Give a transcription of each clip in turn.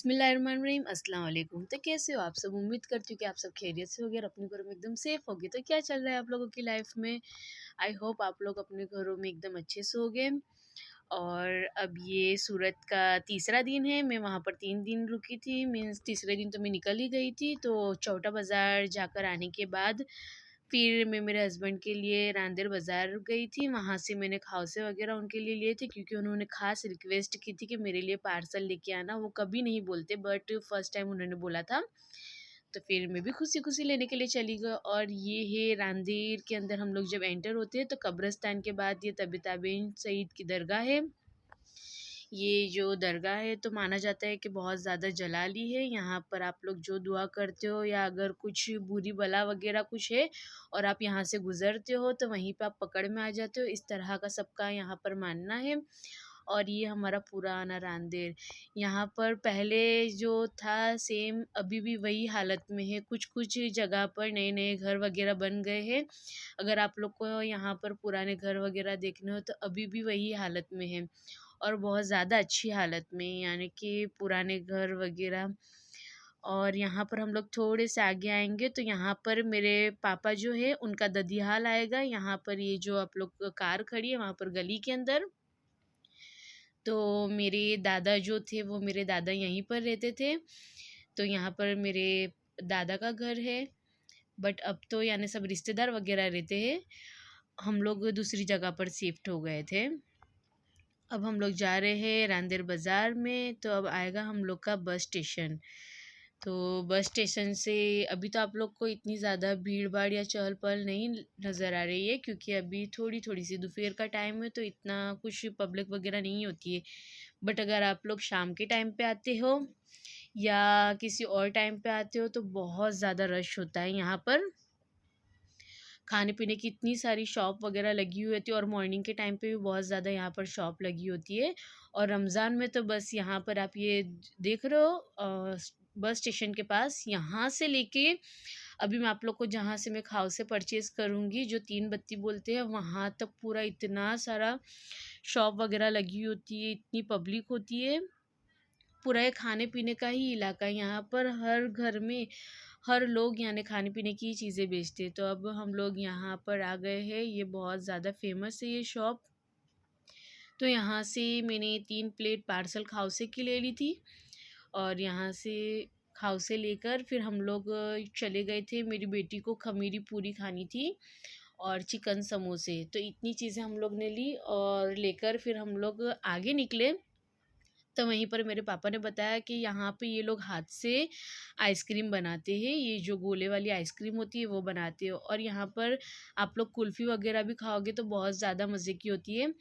बिस्मिल्लाहिर्रहमानिर्रहीम अस्सलाम वालेकुम। तो कैसे हो आप सब? उम्मीद करती हूँ कि आप सब खैरियत से होगे और अपने घरों में एकदम सेफ होगे। तो क्या चल रहा है आप लोगों की लाइफ में? आई होप आप लोग अपने घरों में एकदम अच्छे से होगे। और अब ये सूरत का तीसरा दिन है। मैं वहाँ पर 3 दिन रुकी थी, मीन्स तीसरे दिन तो मैं निकल ही गई थी। तो चौटा बाज़ार जाकर आने के बाद फिर मैं मेरे हस्बैंड के लिए रांदेर बाज़ार गई थी। वहाँ से मैंने खाउसे वग़ैरह उनके लिए लिए थे, क्योंकि उन्होंने ख़ास रिक्वेस्ट की थी कि मेरे लिए पार्सल लेके आना। वो कभी नहीं बोलते, बट फर्स्ट टाइम उन्होंने बोला था। तो फिर मैं भी खुशी-खुशी लेने के लिए चली गई। और ये है रांदेर के अंदर हम लोग जब एंटर होते हैं तो कब्रिस्तान के बाद ये तबी ताबीन सईद की दरगाह है। ये जो दरगाह है तो माना जाता है कि बहुत ज़्यादा जलाली है। यहाँ पर आप लोग जो दुआ करते हो या अगर कुछ बुरी बला वग़ैरह कुछ है और आप यहाँ से गुज़रते हो तो वहीं पे आप पकड़ में आ जाते हो, इस तरह का सबका यहाँ पर मानना है। और ये हमारा पुराना रांदेर, यहाँ पर पहले जो था सेम अभी भी वही हालत में है। कुछ-कुछ जगह पर नए-नए घर वग़ैरह बन गए हैं। अगर आप लोग को यहाँ पर पुराने घर वग़ैरह देखने हो तो अभी भी वही हालत में है। और बहुत ज़्यादा अच्छी हालत में, यानी कि पुराने घर वग़ैरह। और यहाँ पर हम लोग थोड़े से आगे आएँगे तो यहाँ पर मेरे पापा जो है उनका ददियाल आएगा। यहाँ पर ये जो आप लोग कार खड़ी है वहाँ पर गली के अंदर। तो मेरे दादा जो थे वो मेरे दादा यहीं पर रहते थे। तो यहाँ पर मेरे दादा का घर है, बट अब तो यानी सब रिश्तेदार वग़ैरह रहते हैं। हम लोग दूसरी जगह पर शिफ्ट हो गए थे। अब हम लोग जा रहे हैं रांदेर बाज़ार में, तो अब आएगा हम लोग का बस स्टेशन। तो बस स्टेशन से अभी तो आप लोग को इतनी ज़्यादा भीड़-भाड़ या चहल-पहल नहीं नज़र आ रही है, क्योंकि अभी थोड़ी-थोड़ी सी दोपहर का टाइम है तो इतना कुछ पब्लिक वग़ैरह नहीं होती है। बट अगर आप लोग शाम के टाइम पे आते हो या किसी और टाइम पे आते हो तो बहुत ज़्यादा रश होता है यहाँ पर। खाने-पीने की इतनी सारी शॉप वग़ैरह लगी हुई होती है और मॉर्निंग के टाइम पे भी बहुत ज़्यादा यहाँ पर शॉप लगी होती है। और रमज़ान में तो बस यहाँ पर आप ये देख रहे हो बस स्टेशन के पास, यहाँ से लेके अभी मैं आप लोग को जहाँ से मैं खाव से परचेज़ करूँगी, जो 3 बत्ती बोलते हैं, वहाँ तक पूरा इतना सारा शॉप वग़ैरह लगी होती है, इतनी पब्लिक होती है। पूरा ये खाने-पीने का ही इलाका है। यहाँ पर हर घर में हर लोग यानी खाने-पीने की चीज़ें बेचते हैं। तो अब हम लोग यहाँ पर आ गए हैं, ये बहुत ज़्यादा फ़ेमस है ये शॉप। तो यहाँ से मैंने 3 प्लेट पार्सल खाउसे की ले ली थी। और यहाँ से खाउसे लेकर फिर हम लोग चले गए थे। मेरी बेटी को खमीरी पूरी खानी थी और चिकन समोसे। तो इतनी चीज़ें हम लोग ने ली और लेकर फिर हम लोग आगे निकले। तो वहीं पर मेरे पापा ने बताया कि यहाँ पे ये लोग हाथ से आइसक्रीम बनाते हैं, ये जो गोले वाली आइसक्रीम होती है वो बनाते हैं। और यहाँ पर आप लोग कुल्फ़ी वग़ैरह भी खाओगे तो बहुत ज़्यादा मज़े की होती है।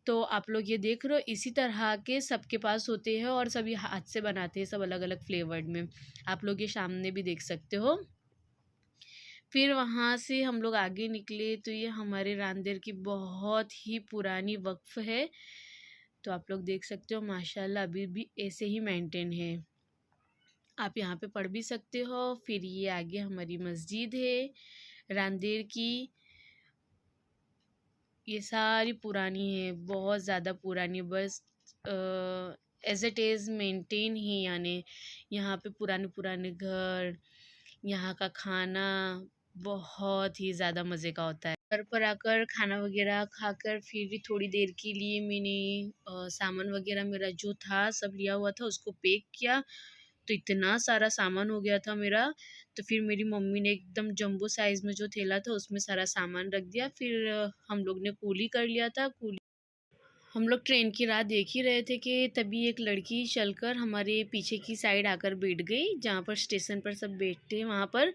तो आप लोग ये देख रहे हो, इसी तरह के सबके पास होते हैं और सभी हाथ से बनाते हैं, सब अलग-अलग फ्लेवर्ड में। आप लोग ये सामने भी देख सकते हो। फिर वहाँ से हम लोग आगे निकले तो ये हमारे रांदेर की बहुत ही पुरानी वक़्फ़ है। तो आप लोग देख सकते हो माशाल्लाह अभी भी ऐसे ही मेंटेन है। आप यहाँ पे पढ़ भी सकते हो। फिर ये आगे हमारी मस्जिद है रांदेर की। ये सारी पुरानी है, बहुत ज़्यादा पुरानी, बस एज़ इट इज़ मेंटेन ही, यानी यहाँ पे पुराने-पुराने घर, यहाँ का खाना बहुत ही ज़्यादा मज़े का होता है। घर पर आकर खाना वग़ैरह खाकर फिर भी थोड़ी देर के लिए मैंने सामान वग़ैरह मेरा जो था सब लिया हुआ था उसको पैक किया। तो इतना सारा सामान हो गया था मेरा। तो फिर मेरी मम्मी ने एकदम जंबो साइज़ में जो थैला था उसमें सारा सामान रख दिया। फिर हम लोग ने कूली कर लिया था। कूली हम लोग ट्रेन की राह देख ही रहे थे कि तभी एक लड़की चलकर हमारे पीछे की साइड आकर बैठ गई, जहाँ पर स्टेशन पर सब बैठते हैं वहाँ पर।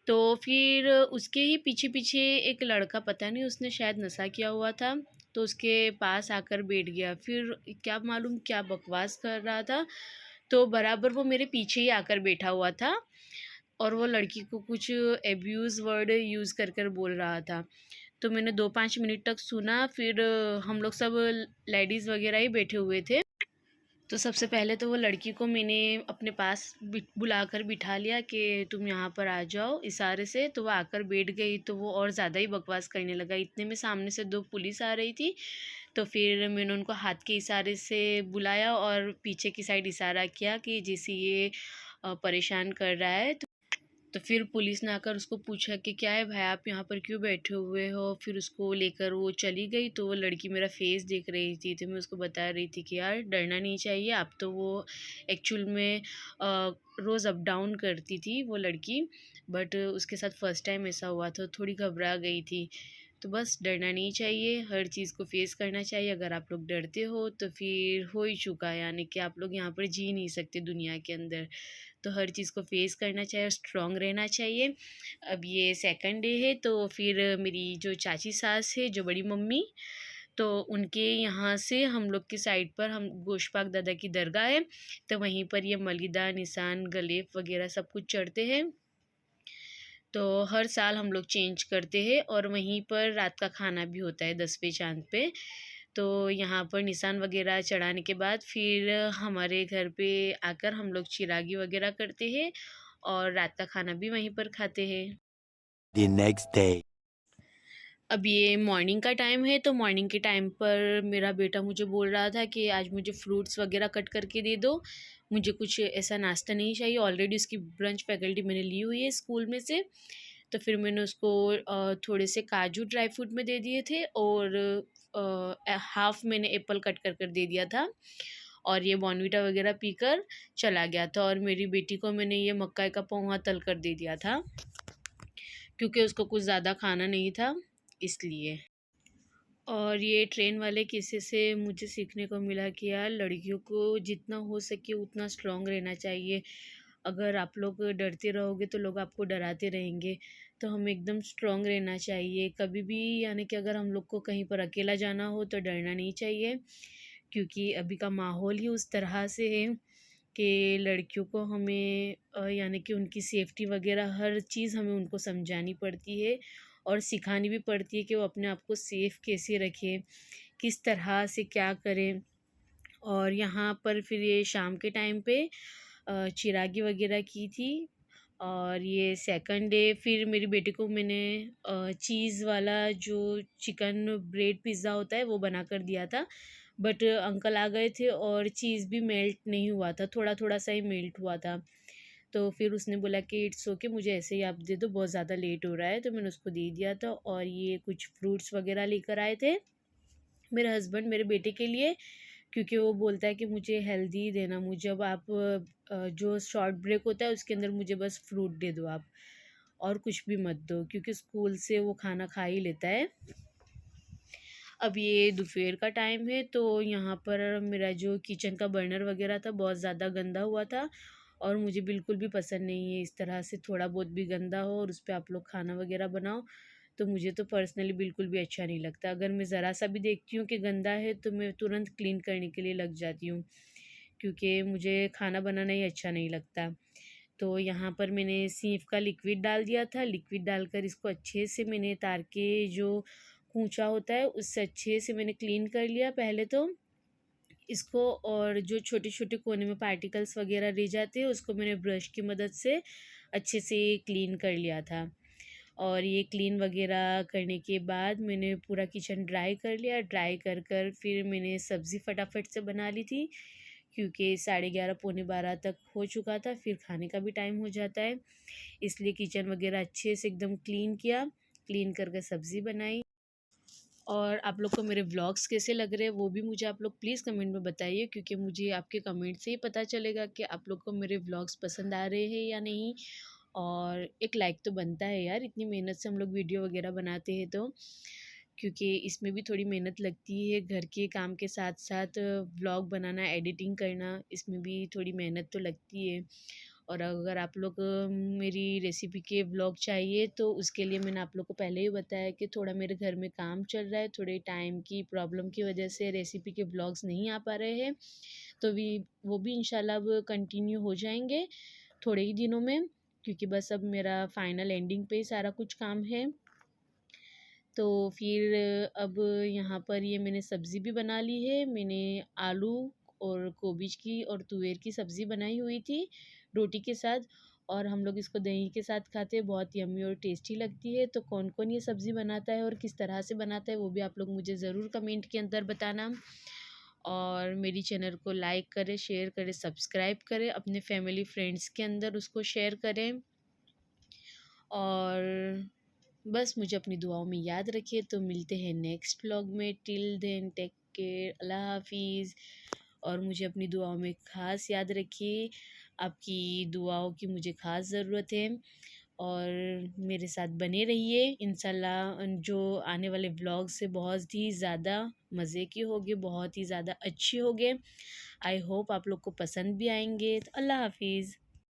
तो फिर उसके ही पीछे-पीछे एक लड़का, पता नहीं उसने शायद नशा किया हुआ था, तो उसके पास आकर बैठ गया। फिर क्या मालूम क्या बकवास कर रहा था, तो बराबर वो मेरे पीछे ही आकर बैठा हुआ था और वो लड़की को कुछ अब्यूज़ वर्ड यूज़ कर बोल रहा था। तो मैंने 2-5 मिनट तक सुना। फिर हम लोग सब लेडीज़ वगैरह ही बैठे हुए थे। तो सबसे पहले तो वो लड़की को मैंने अपने पास बुलाकर बिठा लिया कि तुम यहाँ पर आ जाओ इशारे से। तो वो आकर बैठ गई, तो वो और ज़्यादा ही बकवास करने लगा। इतने में सामने से 2 पुलिस आ रही थी। तो फिर मैंने उनको हाथ के इशारे से बुलाया और पीछे की साइड इशारा किया कि जिसे ये परेशान कर रहा है। तो फिर पुलिस ने आकर उसको पूछा कि क्या है भाई, आप यहाँ पर क्यों बैठे हुए हो। फिर उसको लेकर वो चली गई। तो वो लड़की मेरा फेस देख रही थी, तो मैं उसको बता रही थी कि यार डरना नहीं चाहिए। आप तो वो एक्चुअल में रोज़ अप डाउन करती थी वो लड़की, बट उसके साथ फर्स्ट टाइम ऐसा हुआ था, थोड़ी घबरा गई थी। तो बस डरना नहीं चाहिए, हर चीज़ को फेस करना चाहिए। अगर आप लोग डरते हो तो फिर हो ही चुका है, यानी कि आप लोग यहाँ पर जी नहीं सकते दुनिया के अंदर। तो हर चीज़ को फेस करना चाहिए और स्ट्रॉन्ग रहना चाहिए। अब ये सेकंड डे है, तो फिर मेरी जो चाची सास है, जो बड़ी मम्मी, तो उनके यहाँ से हम लोग की साइड पर हम गोशपाक दादा की दरगाह है, तो वहीं पर ये मलीदा निशान गलेफ वगैरह सब कुछ चढ़ते हैं। तो हर साल हम लोग चेंज करते हैं और वहीं पर रात का खाना भी होता है 10वें चाँद पे। तो यहाँ पर निशान वगैरह चढ़ाने के बाद फिर हमारे घर पे आकर हम लोग चिरागी वगैरह करते हैं और रात का खाना भी वहीं पर खाते हैं। The next day. अब ये मॉर्निंग का टाइम है, तो मॉर्निंग के टाइम पर मेरा बेटा मुझे बोल रहा था कि आज मुझे फ्रूट्स वगैरह कट करके दे दो, मुझे कुछ ऐसा नाश्ता नहीं चाहिए। ऑलरेडी उसकी ब्रंच फैकल्टी मैंने ली हुई है स्कूल में से। तो फिर मैंने उसको थोड़े से काजू ड्राई फ्रूट में दे दिए थे और हाफ़ मैंने एप्पल कट कर कर दे दिया था और ये बॉर्नवीटा वगैरह पीकर चला गया था। और मेरी बेटी को मैंने ये मक्का का पोहा तल कर दे दिया था, क्योंकि उसको कुछ ज़्यादा खाना नहीं था इसलिए। और ये ट्रेन वाले किस्से से मुझे सीखने को मिला कि यार लड़कियों को जितना हो सके उतना स्ट्रॉन्ग रहना चाहिए। अगर आप लोग डरते रहोगे तो लोग आपको डराते रहेंगे। तो हमें एकदम स्ट्रॉन्ग रहना चाहिए कभी भी, यानी कि अगर हम लोग को कहीं पर अकेला जाना हो तो डरना नहीं चाहिए, क्योंकि अभी का माहौल ही उस तरह से है कि लड़कियों को हमें यानी कि उनकी सेफ्टी वगैरह हर चीज़ हमें उनको समझानी पड़ती है और सिखानी भी पड़ती है कि वो अपने आप को सेफ़ कैसे रखें, किस तरह से क्या करें। और यहाँ पर फिर ये शाम के टाइम पे चिरागी वगैरह की थी। और ये सेकंड डे फिर मेरी बेटी को मैंने चीज़ वाला जो चिकन ब्रेड पिज़्ज़ा होता है वो बना कर दिया था। बट अंकल आ गए थे और चीज़ भी मेल्ट नहीं हुआ था, थोड़ा-थोड़ा सा ही मेल्ट हुआ था। तो फिर उसने बोला कि इट्स ओके, मुझे ऐसे ही आप दे दो, बहुत ज़्यादा लेट हो रहा है। तो मैंने उसको दे दिया था और ये कुछ फ्रूट्स वगैरह लेकर आए थे मेरे हस्बैंड मेरे बेटे के लिए, क्योंकि वो बोलता है कि मुझे हेल्दी देना, मुझे अब आप जो शॉर्ट ब्रेक होता है उसके अंदर मुझे बस फ्रूट दे दो आप, और कुछ भी मत दो, क्योंकि स्कूल से वो खाना खा ही लेता है। अब ये दोपहर का टाइम है, तो यहाँ पर मेरा जो किचन का बर्नर वगैरह था बहुत ज़्यादा गंदा हुआ था और मुझे बिल्कुल भी पसंद नहीं है इस तरह से थोड़ा बहुत भी गंदा हो और उस पे आप लोग खाना वगैरह बनाओ। तो मुझे तो पर्सनली बिल्कुल भी अच्छा नहीं लगता। अगर मैं ज़रा सा भी देखती हूँ कि गंदा है तो मैं तुरंत क्लीन करने के लिए लग जाती हूँ, क्योंकि मुझे खाना बनाना ही अच्छा नहीं लगता। तो यहाँ पर मैंने सीफ का लिक्विड डाल दिया था, लिक्विड डालकर इसको अच्छे से मैंने तार के जो कूचा होता है उससे अच्छे से मैंने क्लीन कर लिया पहले तो इसको। और जो छोटे-छोटे कोने में पार्टिकल्स वगैरह रह जाते हैं उसको मैंने ब्रश की मदद से अच्छे से क्लीन कर लिया था। और ये क्लीन वगैरह करने के बाद मैंने पूरा किचन ड्राई कर लिया। ड्राई कर कर फिर मैंने सब्ज़ी फटाफट से बना ली थी, क्योंकि 11:30 पौने 12 तक हो चुका था, फिर खाने का भी टाइम हो जाता है। इसलिए किचन वगैरह अच्छे से एकदम क्लीन किया, क्लीन कर कर सब्ज़ी बनाई। और आप लोग को मेरे व्लॉग्स कैसे लग रहे हैं वो भी मुझे आप लोग प्लीज़ कमेंट में बताइए, क्योंकि मुझे आपके कमेंट से ही पता चलेगा कि आप लोग को मेरे व्लॉग्स पसंद आ रहे हैं या नहीं। और एक लाइक तो बनता है यार, इतनी मेहनत से हम लोग वीडियो वगैरह बनाते हैं तो, क्योंकि इसमें भी थोड़ी मेहनत लगती है, घर के काम के साथ साथ व्लॉग बनाना, एडिटिंग करना, इसमें भी थोड़ी मेहनत तो लगती है। और अगर आप लोग मेरी रेसिपी के व्लॉग चाहिए तो उसके लिए मैंने आप लोग को पहले ही बताया कि थोड़ा मेरे घर में काम चल रहा है, थोड़े टाइम की प्रॉब्लम की वजह से रेसिपी के व्लॉग्स नहीं आ पा रहे हैं। तो वो भी इंशाल्लाह अब कंटिन्यू हो जाएंगे थोड़े ही दिनों में, क्योंकि बस अब मेरा फाइनल एंडिंग पे ही सारा कुछ काम है। तो फिर अब यहाँ पर ये मैंने सब्ज़ी भी बना ली है। मैंने आलू और कोबिज की और तुअर की सब्ज़ी बनाई हुई थी रोटी के साथ, और हम लोग इसको दही के साथ खाते हैं, बहुत यम्मी और टेस्टी लगती है। तो कौन-कौन ये सब्ज़ी बनाता है और किस तरह से बनाता है वो भी आप लोग मुझे ज़रूर कमेंट के अंदर बताना। और मेरी चैनल को लाइक करें, शेयर करें, सब्सक्राइब करें, अपने फैमिली फ्रेंड्स के अंदर उसको शेयर करें, और बस मुझे अपनी दुआओं में याद रखिए। तो मिलते हैं नेक्स्ट व्लॉग में। टिल देन टेक केयर, अल्लाह हाफिज़। और मुझे अपनी दुआओं में ख़ास याद रखिए, आपकी दुआओं की मुझे ख़ास ज़रूरत है, और मेरे साथ बने रहिए। इंशाल्लाह जो आने वाले व्लॉग से बहुत ही ज़्यादा मज़े के होंगे, बहुत ही ज़्यादा अच्छे होंगे। आई होप आप लोग को पसंद भी आएंगे। तो अल्लाह हाफिज़।